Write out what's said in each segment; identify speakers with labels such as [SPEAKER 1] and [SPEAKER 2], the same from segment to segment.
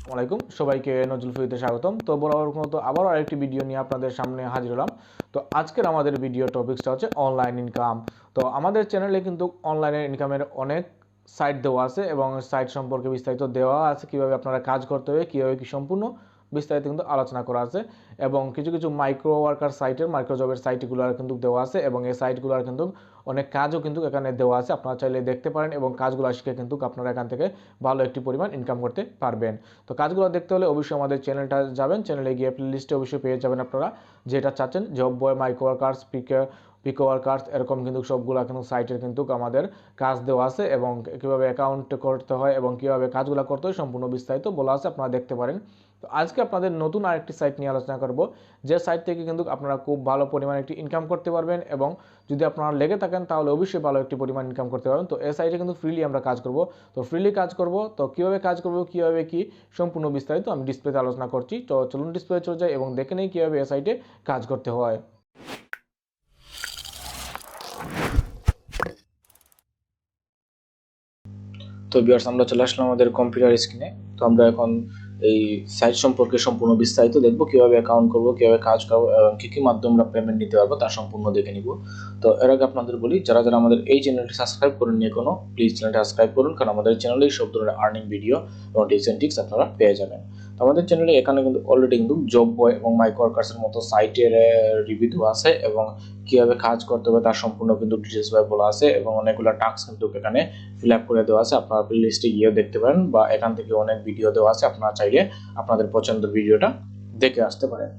[SPEAKER 1] আসসালামাইকুম সবাইকে নজরুল ফ্রিতে স্বাগতম। তো বরাবর মতো আবারও আরেকটি ভিডিও নিয়ে আপনাদের সামনে হাজির হলাম। তো আজকের আমাদের ভিডিও টপিকসটা হচ্ছে অনলাইন ইনকাম। তো আমাদের চ্যানেলে কিন্তু অনলাইনে ইনকামের অনেক সাইট দেওয়া আছে এবং সাইট সম্পর্কে বিস্তারিত দেওয়া আছে, কিভাবে আপনারা কাজ করতে হবে, কিভাবে কি সম্পূর্ণ বিস্তারিত কিন্তু আলোচনা করা আছে এবং কিছু কিছু মাইক্রো ওয়ার্কার সাইটের মাইক্রো জবের সাইটগুলো কিন্তু দেওয়া আছে এবং এই সাইটগুলোর কিন্তু অনেক কাজও কিন্তু এখানে দেওয়া আছে। আপনারা চাইলে দেখতে পারেন এবং কাজগুলো শিখে কিন্তু আপনারা এখান থেকে ভালো একটি পরিমাণ ইনকাম করতে পারবেন। তো কাজগুলো দেখতে হলে অবশ্যই আমাদের চ্যানেলটা যাবেন, চ্যানেলে গিয়ে প্লেলিস্টে অবশ্যই পেয়ে যাবেন আপনারা যেটা চাচ্ছেন, জব বয়, মাইক্রো ওয়ার্কার্স, পিকো ওয়ার্কার্স, এরকম কিন্তু সবগুলো কিন্তু সাইটের কিন্তু আমাদের কাজ দেওয়া আছে এবং কীভাবে অ্যাকাউন্ট করতে হয় এবং কীভাবে কাজগুলো করতে হয় সম্পূর্ণ বিস্তারিত বলা আছে, আপনারা দেখতে পারেন। তো আজকে আপনাদের নতুন আরেকটি সাইট নিয়ে আলোচনা করব, যে সাইট থেকে কিন্তু আপনারা খুব ভালো পরিমাণে একটি ইনকাম করতে পারবেন এবং যদি আপনারা লেগে থাকেন তাহলে অবশ্যই ভালো একটি পরিমাণ ইনকাম করতে পারবেন। তো এই সাইটে কিন্তু ফ্রিলি আমরা কাজ করব। তো ফ্রিলি কাজ করব, তো কীভাবে কাজ করব, কীভাবে কি সম্পূর্ণ বিস্তারিত আমি ডিসপ্লেতে আলোচনা করছি। তো চলুন ডিসপ্লে চলে যাই এবং দেখে নেই কীভাবে এই সাইটে কাজ করতে হয়। তো ভিউয়ার্স, আমরা চলে আসলাম আমাদের কম্পিউটার স্ক্রিনে। তো আমরা এখন এই সাইট সম্পর্কে সম্পূর্ণ বিস্তারিত দেখব, কিভাবে অ্যাকাউন্ট করব, কিভাবে কাজ করব এবং কী কী মাধ্যমে আমরা পেমেন্ট নিতে পারবো তার সম্পূর্ণ দেখে নিব। তো এর আগে আপনাদের বলি, যারা যারা আমাদের এই চ্যানেলটি সাবস্ক্রাইব করেন নিয়ে কোনো, প্লিজ চ্যানেলটি সাবস্ক্রাইব করুন, কারণ আমাদের চ্যানেলেই সব ধরনের আর্নিং ভিডিও এবং টিপস এন্ড ট্রিক্স আপনারা পেয়ে যাবেন। তো আমাদের চ্যানেলে এখানে কিন্তু অলরেডি কিন্তু জব বয় এবং মাইক্রো ওয়ার্কার্সের মতো সাইটের রিভিউ দেওয়া আছে এবং কীভাবে কাজ করতে হবে তার সম্পূর্ণ কিন্তু ডিটেলস ভাবে বলা আছে এবং অনেকগুলো টাস্ক কিন্তু এখানে ফিল আপ করে দেওয়া আছে। আপনারা প্লেলিস্টে গিয়েও দেখতে পারেন বা এখান থেকে অনেক ভিডিও দেওয়া আছে, আপনারা চাইলে আপনাদের পছন্দের ভিডিওটা দেখে আসতে পারেন।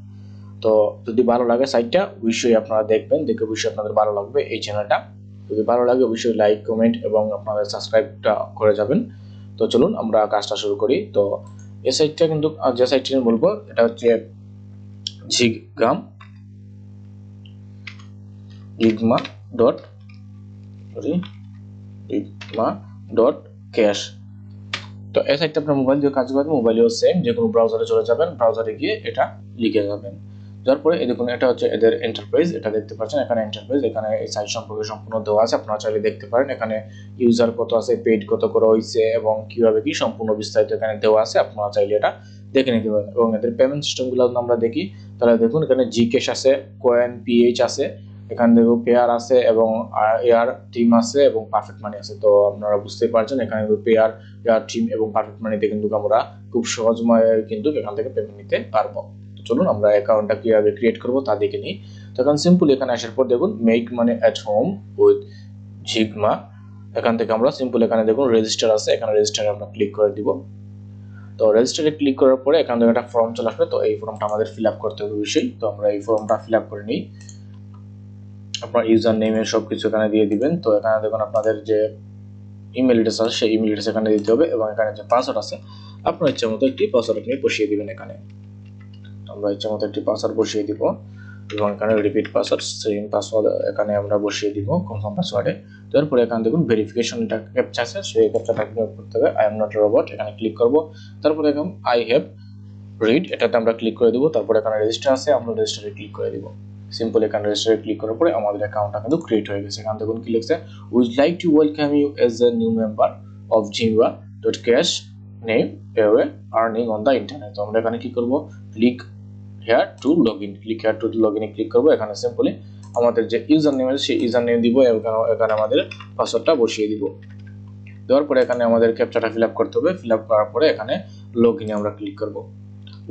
[SPEAKER 1] তো যদি ভালো লাগে সাইটটা অবশ্যই আপনারা দেখবেন, দেখে অবশ্যই আপনাদের ভালো লাগবে এই চ্যানেলটা। যদি ভালো লাগে অবশ্যই লাইক, কমেন্ট এবং আপনাদের সাবস্ক্রাইবটা করে যাবেন। তো চলুন আমরা কাজটা শুরু করি। তো এই সাইটটা কিন্তু, যে সাইটটি বলবো, এটা হচ্ছে gigma.cash। তো এই সাইটটা আপনার মোবাইল দিয়ে কাজ করবেন, মোবাইলেও সেম, যে কোনো ব্রাউজারে চলে যাবেন, ব্রাউজারে গিয়ে এটা লিখে যাবেন। যার পরে এই দেখুন, এটা হচ্ছে এদের এন্টারপ্রাইজ, এটা দেখতে পাচ্ছেন এখানে এন্টারপ্রাইজ, এখানে এই সাইট সম্পর্কে সম্পূর্ণ দেওয়া আছে, আপনারা চাইলে দেখতে পারেন। এখানে ইউজার কত আছে, পেড কত করে হয়েছে এবং কিভাবে কি সম্পূর্ণ বিস্তারিত এখানে দেওয়া আছে, আপনারা চাইলে এটা দেখে নিতে পারেন। এবং এদের পেমেন্ট সিস্টেমগুলো আমরা দেখি, তাহলে দেখুন এখানে জিক্যাশ আছে, কয়েন, পিএইচ আছে, এখানে দেখো পেয়ার আছে এবং এয়ার টিম আছে এবং পারফেক্ট মানি আছে। তো আপনারা বুঝতেই পারছেন এখানে পেয়ার টিম এবং পারফেক্ট মানিতে কিন্তু আমরা খুব সহজময় কিন্তু এখান থেকে পেমেন্ট নিতে পারবো। তো চলুন আমরা অ্যাকাউন্টটা কিভাবে ক্রিয়েট করব তা দেখে নিই। তো এখন সিম্পল এখানে আসার পর দেখুন make money at home with Zigma, এখান থেকে আমরা সিম্পল এখানে দেখুন রেজিস্টার আছে, এখানে রেজিস্টারে আমরা ক্লিক করে দিব। তো রেজিস্টারে ক্লিক করার পরে এখান থেকে একটা ফর্ম চলে আসবে, তো এই ফর্মটা আমাদের ফিল আপ করতে হবে অবশ্যই। তো আমরা এই ফর্মটা ফিল আপ করে নিই। আপনার ইউজার নেমের সবকিছু এখানে দিয়ে দিবেন। তো এখানে দেখুন আপনাদের যে ইমেল অ্যাড্রেস আছে সেই ইমেল অ্যাড্রেস এখানে দিতে হবে এবং এখানে যে পাসওয়ার্ড আছে আপনার ইচ্ছা মতো একটি পাসওয়ার্ড আপনি বসিয়ে দিবেন। এখানে আমরা ইচ্ছা মতো একটি পাসওয়ার্ড বসিয়ে দিব এবং এখানে রিপিট পাসওয়ার্ড, সেম পাসওয়ার্ড এখানে আমরা বসিয়ে দিব কনফার্ম পাসওয়ার্ডে। তারপরে এখানে দেখুন ভেরিফিকেশন এটা ক্যাপচা আছে, সেই ক্যাপচাটা ক্লিক করতে হবে। I am not a robot, এখানে ক্লিক করব। তারপরে এখন আই হ্যাভ রিড, এটাতে আমরা ক্লিক করে দিব। তারপরে এখানে রেজিস্টার আছে, আমরা রেজিস্টারে ক্লিক করে দিব। সিম্পল এখানে রেজিস্টারে ক্লিক করার পরে আমাদের অ্যাকাউন্টটা কিন্তু ক্রিয়েট হয়ে গেছে। এখানে দেখুন কি লিখছে, we'd like to welcome you as a new member of জিংবা.cash name away earning on the internet. তো আমরা এখানে কি করব, click here to login, click here to লগইনে ক্লিক করব। এখানে সিম্পলি আমাদের যে ইউজার নেম আছে সেই ইউজার নেম দিব এবং এখানে আমাদের পাসওয়ার্ডটা বসিয়ে দিব। দেওয়ার পরে এখানে আমাদের ক্যাপচাটা ফিল আপ করতে হবে। ফিল আপ করার পরে এখানে লগইনে আমরা ক্লিক করব।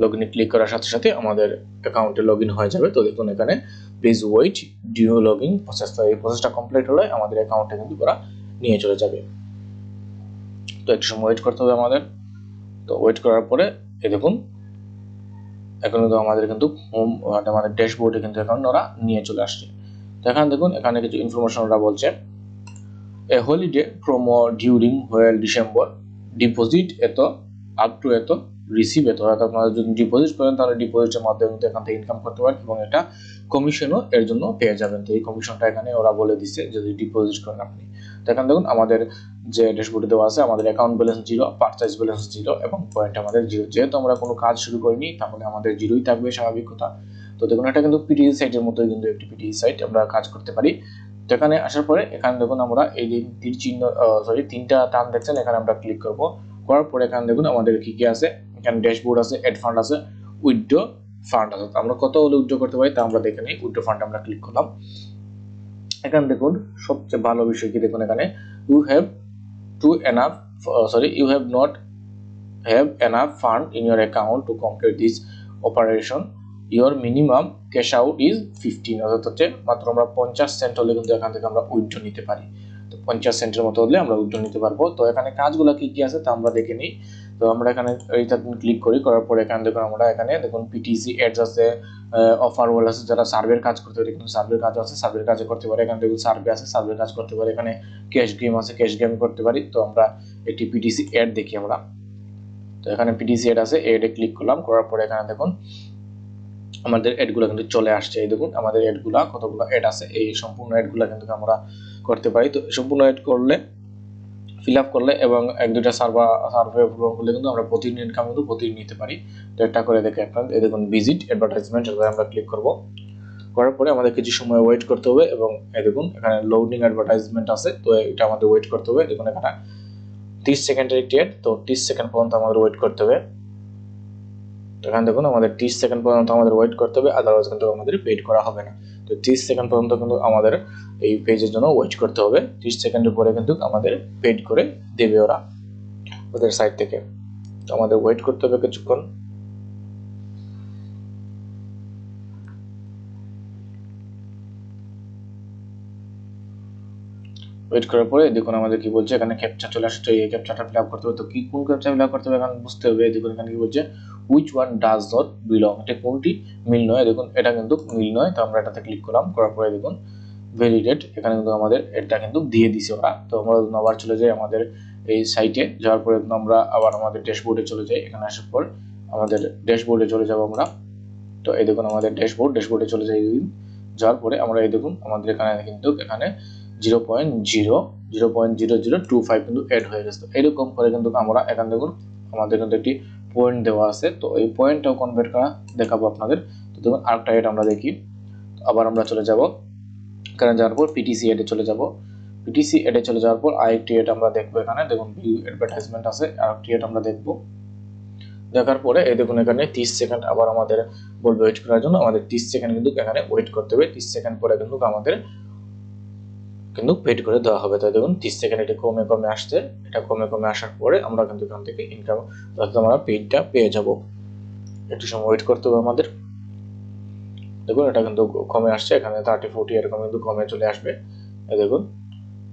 [SPEAKER 1] লগইনে ক্লিক করার সাথে সাথে আমাদের অ্যাকাউন্টে লগইন হয়ে যাবে। তো দেখুন এখানে please wait due login process, তো এই প্রসেসটা কমপ্লিট হলে আমাদের অ্যাকাউন্টে কিন্তু ওরা নিয়ে চলে যাবে। তো একটু সময় ওয়েট করতে হবে আমাদের। তো ওয়েট করার পরে এই দেখুন এখন কিন্তু আমাদের কিন্তু হোম, আমাদের ড্যাশবোর্ডে কিন্তু এখন ওরা নিয়ে চলে আসছে। তো এখানে দেখুন এখানে কিছু ইনফরমেশন ওরা বলছে, a holiday promo during whole December, deposit এত আপ টু এত, রিসিভ এত। অর্থাৎ আপনারা যদি ডিপোজিট করেন তাহলে ডিপোজিটের মাধ্যমে কিন্তু এখান থেকে ইনকাম করতে পারেন এবং এটা কমিশনও এর জন্য পেয়ে যাবেন। তো এই কমিশনটা এখানে ওরা বলে দিচ্ছে যদি ডিপোজিট করেন আপনি। তো এখানে দেখুন আমাদের যে ড্যাশবোর্ডে দেওয়া আছে, আমাদের অ্যাকাউন্ট ব্যালেন্স 0, পারচেজ ব্যালেন্স 0 এবং পয়েন্ট আমাদের 0। যেহেতু আমরা কোনো কাজ শুরু করিনি তাহলে আমাদের 0ই থাকবে, স্বাভাবিক কথা। তো দেখুন এটা কিন্তু পিটিই সাইটের মতোই কিন্তু একটি পিটিই সাইট, আমরা কাজ করতে পারি। তো এখানে আসার পরে এখানে দেখুন আমরা এই যে তীর চিহ্ন, তিনটা টান দেখছেন, এখানে আমরা ক্লিক করব। করার পরে এখানে দেখুন আমাদের কি কি আছে, এখানে ড্যাশবোর্ড আছে, অ্যাড ফান্ড আছে, উইথড্র ফান্ড আছে। আমরা কত হলে উইথড্র করতে পারি তা আমরা দেখে নিই। উইথড্র ফান্ড আমরা ক্লিক করলাম। এখানে দেখুন সবচেয়ে ভালো বিষয় কি দেখুন, এখানে you have not have enough fund in your account to complete this operation, your minimum cash out is 15, অর্থাৎ হচ্ছে মাত্র আমরা 50 সেন্ট হলে কিন্তু এখান থেকে আমরা উইথড্র নিতে পারি। তো 50 সেন্টের মতো হলে আমরা উইথড্র নিতে পারবো। তো এখানে কাজগুলো কি কি আছে তা আমরা দেখে নিই। তো আমরা এখানে এইটা ক্লিক করার পরে এখানে দেখুন আমরা এখানে দেখুন পিটিসি অ্যাডস আছে, অফার ওয়াল আছে, যারা সার্ভের কাজ করতে পারে কিন্তু সার্ভের কাজ আছে, সার্ভের কাজ করতে পারে। এখানে দেখুন সার্ভে আছে, সার্ভের কাজ করতে পারে। এখানে ক্যাশ গেম আছে, ক্যাশ গেম করতে পারি। তো আমরা একটি পিটিসি অ্যাড দেখি আমরা। তো এখানে পিটিসি অ্যাড আছে, অ্যাডে ক্লিক করলাম, করার পরে এখানে দেখুন আমাদের অ্যাডগুলো কিন্তু চলে আসছে। এই দেখুন আমাদের অ্যাডগুলো কতগুলো অ্যাড আছে, এই সম্পূর্ণ অ্যাডগুলো কিন্তু আমরা করতে পারি। তো সম্পূর্ণ অ্যাড করলে ফিল আপ করলে এবং এক দুইটা সার্ভে পূরণ করলে কিন্তু আমরা প্রতিদিন ইনকাম কিন্তু প্রতিদিন নিতে পারি। তো এটা করে দেখে আপনার এই দেখুন ভিজিট অ্যাডভার্টাইজমেন্ট, এখানে আমরা ক্লিক করব। করার পরে আমাদের কিছু সময় ওয়েট করতে হবে এবং এই দেখুন এখানে লোডিং অ্যাডভার্টাইজমেন্ট আছে। তো এটা আমাদের ওয়েট করতে হবে। দেখুন এখানে 30 সেকেন্ডের একটি অ্যাড, তো 30 সেকেন্ড পর্যন্ত আমাদের ওয়েট করতে হবে। এখানে দেখুন আমাদের 30 সেকেন্ড পর্যন্ত আমাদের ওয়েট করতে হবে, আদারওয়াইজ কিন্তু আমাদের পেড করা হবে না। তো 30 সেকেন্ড পর্যন্ত কিন্তু আমাদের এই পেজের জন্য ওয়েট করতে হবে। 30 সেকেন্ডের পরে কিন্তু আমাদের পেড করে দেবে ওরা ওদের সাইট থেকে। তো আমাদের ওয়েট করতে হবে কিছুক্ষণ। ওয়েট করার পরে দেখুন আমাদের কি বলছে, এখানে ক্যাপচা চলে আসছে। এই ক্যাপচাটা ফিল আপ করতে হবে। তো কি কোন ক্যাপচা ফিল আপ করতে হবে এখানে বুঝতে হবে। দেখুন এখানে কি বলছে, which one does not belong, এটা কোনটি মিল নয়। দেখুন এটা কিন্তু মিল নয়। তো আমরা এটাতে ক্লিক করলাম, করার পরে দেখুন ভ্যালিডেট, এখানে কিন্তু আমাদের এটা কিন্তু দিয়ে দিছে ওরা। তো আমরা আবার চলে যাই আমাদের এই সাইটে, যাওয়ার পরে আমরা আবার আমাদের ড্যাশবোর্ডে চলে যাই। এখানে আসার পর আমাদের ড্যাশবোর্ডে চলে যাব আমরা। তো এই দেখুন আমাদের ড্যাশবোর্ডে চলে যাই। যাওয়ার পরে আমরা এই দেখুন আমাদের এখানে কিন্তু এখানে 0.0025 কিন্তু অ্যাড হয়ে গেছে। তো এরকম করে কিন্তু আমরা এখানে দেখুন আমাদের কিন্তু একটি পয়েন্ট দেওয়া আছে। তো এই পয়েন্টটাও কনভার্ট করা দেখাবো আপনাদের। তো দেখুন আরেকটা অ্যাড আমরা দেখি। আবার আমরা চলে যাব, এখানে যাওয়ার পর পিটিসি অ্যাডে চলে যাব। পিটিসি অ্যাডে চলে যাওয়ার পর আরেকটি অ্যাড আমরা দেখবো। এখানে দেখুন ভিউ অ্যাডভার্টাইজমেন্ট আছে, আরেকটি অ্যাড আমরা দেখবো। দেখার পরে এই দেখুন এখানে 30 সেকেন্ড আবার আমাদের বলবে ওয়েট করার জন্য। আমাদের 30 সেকেন্ড কিন্তু এখানে ওয়েট করতে হবে। 30 সেকেন্ড পরে কিন্তু আমাদের কিন্তু পেড করে দেওয়া হবে। তাই দেখুন 30 সেকেন্ড এটা কমে কমে আসছে। এটা কমে কমে আসার পরে আমরা কিন্তু এখান থেকে ইনকাম অর্থাৎ আমরা পেডটা পেয়ে যাব। একটু সময় ওয়েট করতে হবে আমাদের। দেখুন এটা কিন্তু কমে আসছে, এখানে 30-40 এরকম কিন্তু কমে চলে আসবে। এই দেখুন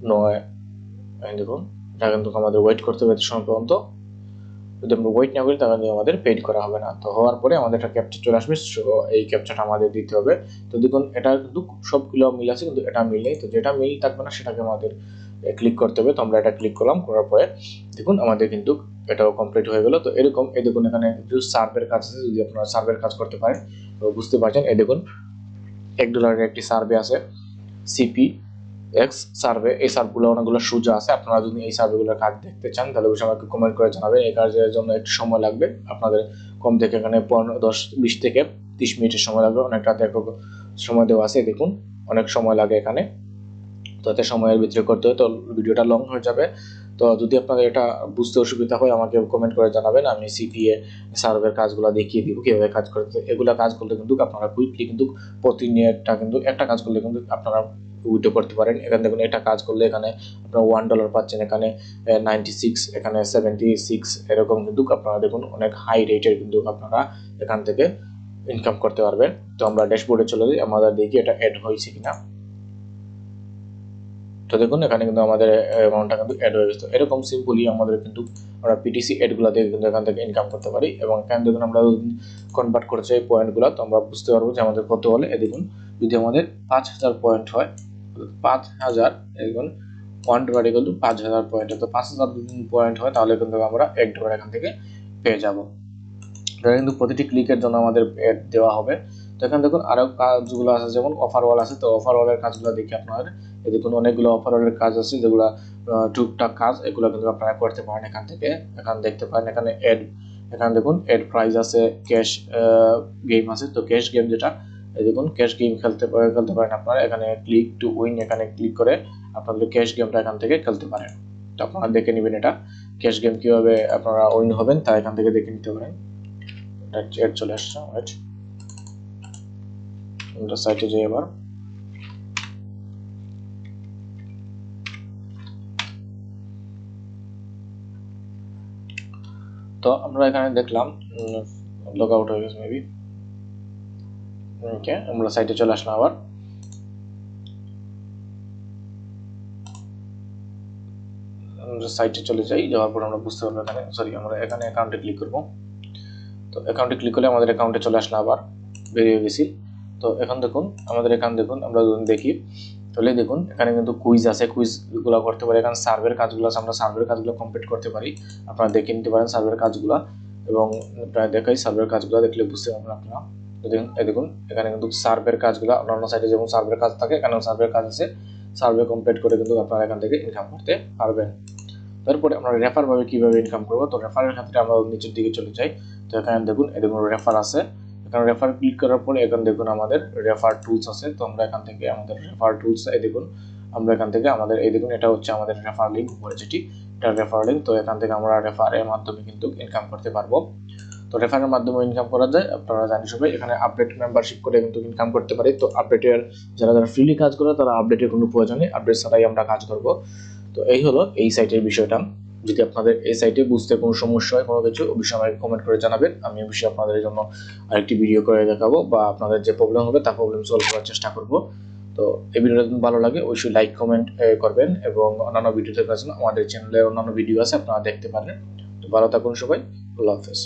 [SPEAKER 1] 9, দেখুন এটা কিন্তু আমাদের ওয়েট করতে হবে এত সময় পর্যন্ত। যদি আমরা ওয়েট না করি তাহলে আমাদের পেড করা হবে না। তো হওয়ার পরে আমাদের একটা ক্যাপচা চলে আসবে, এই ক্যাপচাটা আমাদের দিতে হবে। তো দেখুন এটা কিন্তু সবগুলো মিল আছে কিন্তু এটা মিল নেই। তো যেটা মিল থাকবে না সেটাকে আমাদের ক্লিক করতে হবে। তো আমরা এটা ক্লিক করলাম, করার পরে দেখুন আমাদের কিন্তু এটাও কমপ্লিট হয়ে গেল। তো এরকম এই দেখুন এখানে কিছু সার্ভের কাজ আছে, যদি আপনারা সার্ভের কাজ করতে পারেন তো বুঝতে পারছেন। এই দেখুন $1 একটি সার্ভে আছে, সিপি এক্স সার্ভে। এই সার্ভগুলো অনেকগুলো সুজা আছে। আপনারা যদি এই সার্ভেগুলোর কাজ দেখতে চান তাহলে অবশ্যই আমাকে কমেন্ট করে জানাবেন। এই কাজের জন্য একটু সময় লাগবে আপনাদের, কম থেকে এখানে 10-20 থেকে 30 মিনিটের সময় লাগবে। অনেকটা সময় দেওয়া আছে, দেখুন অনেক সময় লাগে এখানে। তো এতে সময়ের ভিতরে করতে হয়, তো ভিডিওটা লং হয়ে যাবে। তো যদি আপনাদের এটা বুঝতে অসুবিধা হয় আমাকে কমেন্ট করে জানাবেন, আমি সিপিএ সার্ভের কাজগুলো দেখিয়ে দিব কিভাবে কাজ করতে। এগুলা কাজ করলে কিন্তু আপনারা কুইকলি কিন্তু প্রতিনিয়তটা কিন্তু একটা কাজ করলে কিন্তু আপনারা উইথড্র করতে পারেন। এখানে দেখুন এটা কাজ করলে এখানে আপনারা $1 পাচ্ছেন, এখানে 96, এখানে 76 এরকম কিন্তু আপনারা দেখুন অনেক হাই রেটের কিন্তু আপনারা এখান থেকে ইনকাম করতে পারবেন। তো আমরা ড্যাশবোর্ডে চলে যাই, আমাদের দেখি এটা অ্যাড হয়েছে কিনা। তো দেখুন এখানে কিন্তু আমাদের অ্যামাউন্টটা কিন্তু অ্যাড হয়ে গেছে। এরকম সিম্পলি আমাদের কিন্তু আমরা পিটিসি অ্যাডগুলো দিয়ে কিন্তু এখান থেকে ইনকাম করতে পারি। এবং এখানে দেখুন আমরা কনভার্ট করতে চাই পয়েন্টগুলো, তো আমরা বুঝতে পারবো যে আমাদের কত হলে। দেখুন যদি আমাদের 5000 পয়েন্ট হয়, 5000 দেখুন $1 কিন্তু 5000 পয়েন্ট। তো 5000 পয়েন্ট হয় তাহলে কিন্তু আমরা $1 এখান থেকে পেয়ে যাব। এটা কিন্তু প্রতিটি ক্লিকের জন্য আমাদের অ্যাড দেওয়া হবে। তো এখানে দেখুন আরো কাজগুলো আছে, যেমন অফার ওয়াল আছে। তো অফার ওয়ালের কাজগুলো দেখি আপনাদের। এই দেখুন অনেকগুলো অফার ওয়ালের কাজ আছে যেগুলো টুকটাক কাজ, এগুলো কিন্তু আপনারা করতে পারেন এখান থেকে। এখানে দেখতে পারেন এখানে অ্যাড, এখানে দেখুন অ্যাড প্রাইস আছে, ক্যাশ গেম আছে। তো ক্যাশ গেম যেটা, এই দেখুন ক্যাশ গেম খেলতে পারেন আপনারা। এখানে ক্লিক টু উইন, এখানে ক্লিক করে আপনাদের ক্যাশ গেমটা এখান থেকে খেলতে পারেন। তো আপনারা দেখে নেবেন এটা ক্যাশ গেম কিভাবে আপনারা উইন হবেন তা এখান থেকে দেখে নিতে পারেন। এড চলে আসছে, রাইট। আমরা সাইটে যাই এবার। তো আমরা এখানে দেখলাম লগ আউট হয়ে গেছে মেবি। ওকে, আমরা সাইটে চলে আসলাম আবার। আমরা সাইটে চলে যাই, যাওয়ার পর আমরা বুঝতে পারবো এখানে, সরি আমরা এখানে অ্যাকাউন্টে ক্লিক করব। তো অ্যাকাউন্টে ক্লিক করলে আমাদের অ্যাকাউন্টে চলে আসলো, আবার বেরিয়ে গেছি। তো এখন দেখুন আমাদের এখানে দেখুন, আমরা যদি দেখি তাহলে দেখুন এখানে কিন্তু কুইজ আছে, কুইজগুলো করতে পারি। এখানে সার্ভের কাজগুলো আছে, আমরা সার্ভের কাজগুলো কমপ্লিট করতে পারি। আপনারা দেখে নিতে পারেন সার্ভের কাজগুলো, এবং প্রায় দেখাই সার্ভের কাজগুলো দেখলে বুঝতে পারবেন আপনারা। দেখুন দেখুন এখানে কিন্তু সার্ভের কাজগুলো অন্যান্য সাইটে যেমন সার্ভের কাজ থাকে, এখানেও সার্ভের কাজ আছে। সার্ভে কমপ্লিট করে কিন্তু আপনারা এখান থেকে ইনকাম করতে পারবেন। তারপরে আমরা রেফার ভাবে কিভাবে ইনকাম করব, তো রেফারের ক্ষেত্রে আমরা নিচের দিকে চলে যাই। তো এখানে দেখুন দেখুন রেফার আছে, এখানে রেফার ক্লিক করার পরে এখানে দেখুন আমাদের রেফার টুলস আছে। তো আমরা এখান থেকে আমাদের রেফার টুলস দেখুন, আমরা এখান থেকে আমাদের এই দেখুন এটা হচ্ছে আমাদের রেফার লিঙ্ক উপরে যেটি, এটা রেফার লিঙ্ক। তো এখান থেকে আমরা রেফারের মাধ্যমে কিন্তু ইনকাম করতে পারবো। তো রেফারের মাধ্যমে ইনকাম করা যায়, আপনারা জানেন সবাই। এখানে আপডেট মেম্বারশিপ করে কিন্তু ইনকাম করতে পারি। তো আপডেটের যারা ফ্রিলি কাজ করে তারা আপডেটের কোনো প্রয়োজন নেই, আপডেট ছাড়াই আমরা কাজ করব। তো এই হলো এই সাইটের বিষয়টা। যদি আপনাদের এই সাইটে বুঝতে কোনো সমস্যা হয় কোনো কিছু, অবশ্যই আমাকে কমেন্ট করে জানাবেন। আমি অবশ্যই আপনাদের জন্য আরেকটি ভিডিও করে দেখাবো, বা আপনাদের যে প্রবলেম হবে তা প্রবলেম সলভ করার চেষ্টা করব। তো এই ভিডিওটা যদি ভালো লাগে অবশ্যই লাইক কমেন্ট করবেন, এবং অন্যান্য ভিডিও দেখার জন্য আমাদের চ্যানেলে অন্যান্য ভিডিও আছে, আপনারা দেখতে পারেন। তো ভালো থাকুন সবাই, আল্লাহ হাফেজ।